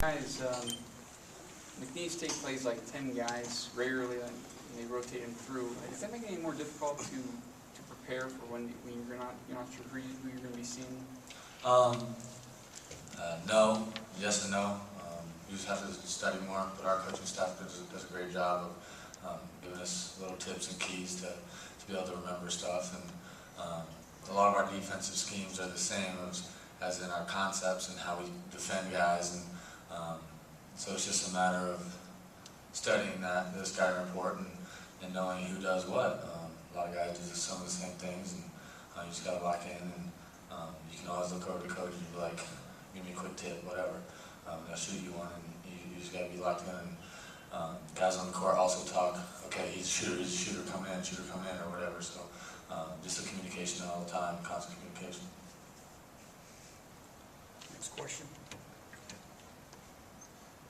Guys, McNeese State plays like 10 guys regularly, and they rotate them through. Does that make it any more difficult to prepare for when you're not sure who you're going to be seeing? No, yes and no. You just have to study more, but our coaching staff does a great job of giving us little tips and keys to be able to remember stuff. And a lot of our defensive schemes are the same as in our concepts and how we defend guys. And so it's just a matter of studying this guy report and knowing who does what. A lot of guys do some of the same things, and you just got to lock in. And you can always look over to coach and be like, give me a quick tip, whatever. They'll shoot you one, and you just got to be locked in. And guys on the court also talk, okay, he's a shooter, come in, or whatever. So just the communication all the time, constant communication. Next question.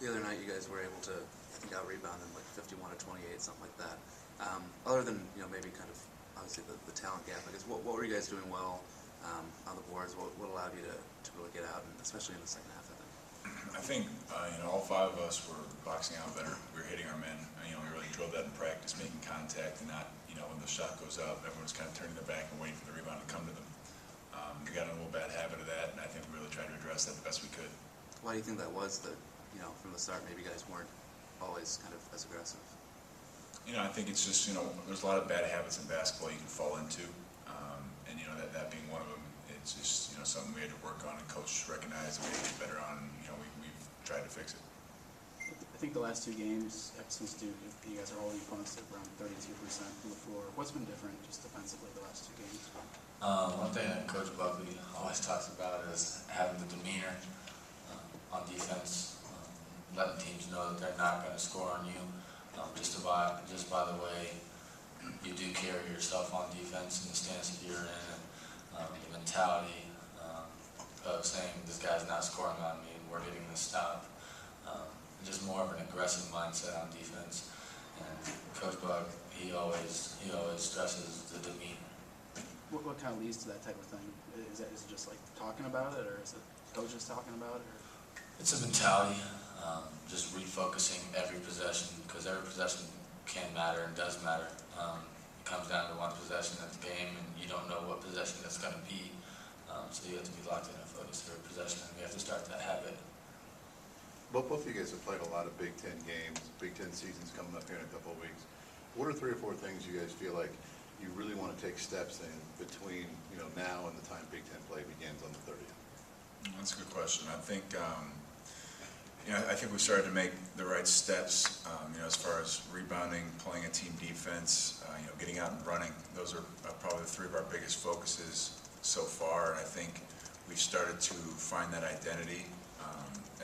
The other night, you guys were able to, I think, out-rebound them like 51 to 28, something like that. Other than, maybe kind of, obviously, the talent gap, I guess, what were you guys doing well on the boards? What allowed you to really get out, and especially in the second half, I think? I think, all five of us were boxing out better. We were hitting our men. We really drilled that in practice, making contact, and not, when the shot goes up, everyone's kind of turning their back and waiting for the rebound to come to them. We got in a little bad habit of that, and I think we really tried to address that the best we could. Why do you think that was that, from the start, maybe you guys weren't always kind of as aggressive? I think it's just, there's a lot of bad habits in basketball you can fall into, and that being one of them. It's just something we had to work on, and coach recognized that we had to get better on. And, we've tried to fix it. I think the last two games, ever since Duke, you guys are holding opponents at around 32% from the floor. What's been different just defensively the last two games? One thing that Coach Buckley always talks about is having the demeanor on defense, letting teams know that they're not going to score on you just by the way you do carry yourself on defense and the stance that you're in, and the mentality of saying this guy's not scoring on me and we're getting this stop. Just more of an aggressive mindset on defense. And Coach Buck, he always stresses the demeanor. What kind of leads to that type of thing? Is it just like talking about it, or is it coaches talking about it? Or? It's a mentality, just refocusing every possession, because every possession can matter and does matter. It comes down to one possession at the game, and you don't know what possession that's going to be. So you have to be locked in and focused every possession, and we have to start that habit. Both of you guys have played a lot of Big Ten games. Big Ten season's coming up here in a couple of weeks. What are 3 or 4 things you guys feel like you really want to take steps in between now and the time Big Ten play begins on the 30th? That's a good question. I think I think we started to make the right steps. As far as rebounding, playing a team defense, getting out and running. Those are probably the 3 of our biggest focuses so far. And I think we've started to find that identity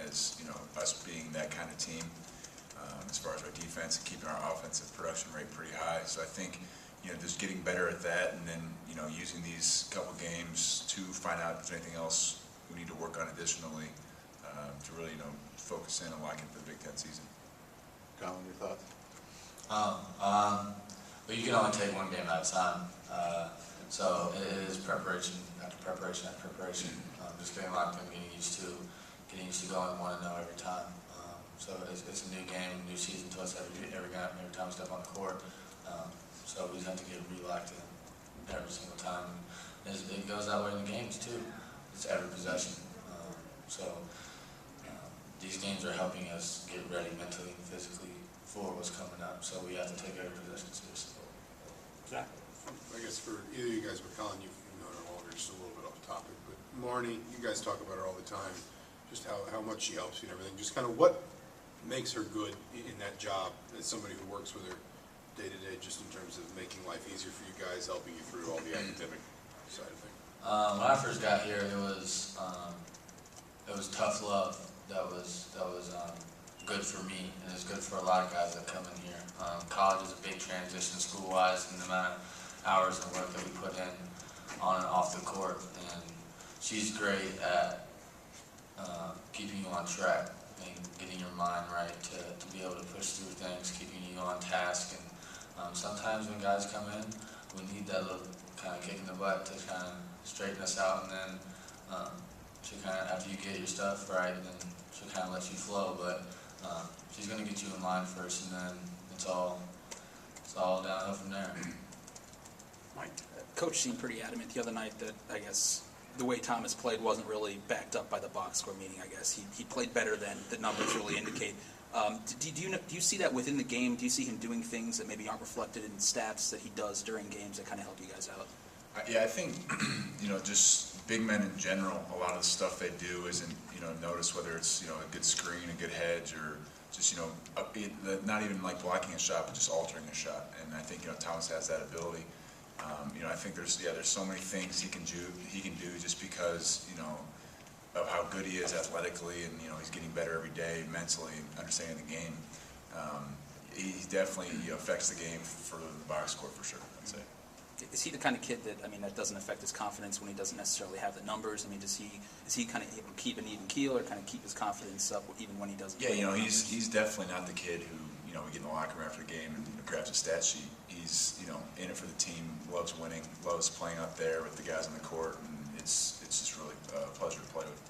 as us being that kind of team. As far as our defense and keeping our offensive production rate pretty high. So I think just getting better at that, and then using these couple games to find out if there's anything else we need to work on additionally to really focus in and lock in for the Big Ten season. Collin, your thoughts? Well, you can only take one game at a time. So it is preparation after preparation after preparation. Just getting locked in, getting used to going 1-0 every time. So it's a new game, new season to us every time we step on the court. So we just have to get re-locked in every single time. And it goes that way in the games too. It's every possession. These games are helping us get ready mentally and physically for what's coming up. So we have to take every possession seriously. I guess for either of you guys, but Collin, you've known her longer, just a little bit off topic, but Marnie, you guys talk about her all the time, just how much she helps you and everything. Just kind of what makes her good in that job as somebody who works with her day to day, just in terms of making life easier for you guys, helping you through all the academic side of things? When I first got here, it was tough love that was good for me, and it's good for a lot of guys that come in here. College is a big transition school-wise, and the amount of hours and work that we put in on and off the court. And she's great at keeping you on track and getting your mind right to be able to push through things, keeping you on task. And sometimes when guys come in, we need that little kind of kick in the butt to kind of straighten us out, and then she kind of, after you get your stuff right, then she'll kind of let you flow. But she's going to get you in line first, and then it's all downhill from there. Mike, Coach seemed pretty adamant the other night that, I guess, the way Thomas played wasn't really backed up by the box score, meaning, I guess, he played better than the numbers really indicate. Do you see that within the game? Do you see him doing things that maybe aren't reflected in stats that he does during games that kind of help you guys out? Yeah, I think, just big men in general, a lot of the stuff they do isn't, notice whether it's, a good screen, a good hedge, or just, not even like blocking a shot, but just altering a shot. And I think, Thomas has that ability. I think there's so many things he can do just because, of how good he is athletically, and, he's getting better every day mentally, understanding the game. He definitely affects the game for the box score for sure, I'd say. Is he the kind of kid that, that doesn't affect his confidence when he doesn't necessarily have the numbers? Is he kind of able to keep an even keel or kind of keep his confidence up even when he doesn't? Yeah, he's definitely not the kid who, we get in the locker room after the game and grabs a stat sheet. He's, in it for the team, loves winning, loves playing up there with the guys on the court, and it's just really a pleasure to play with.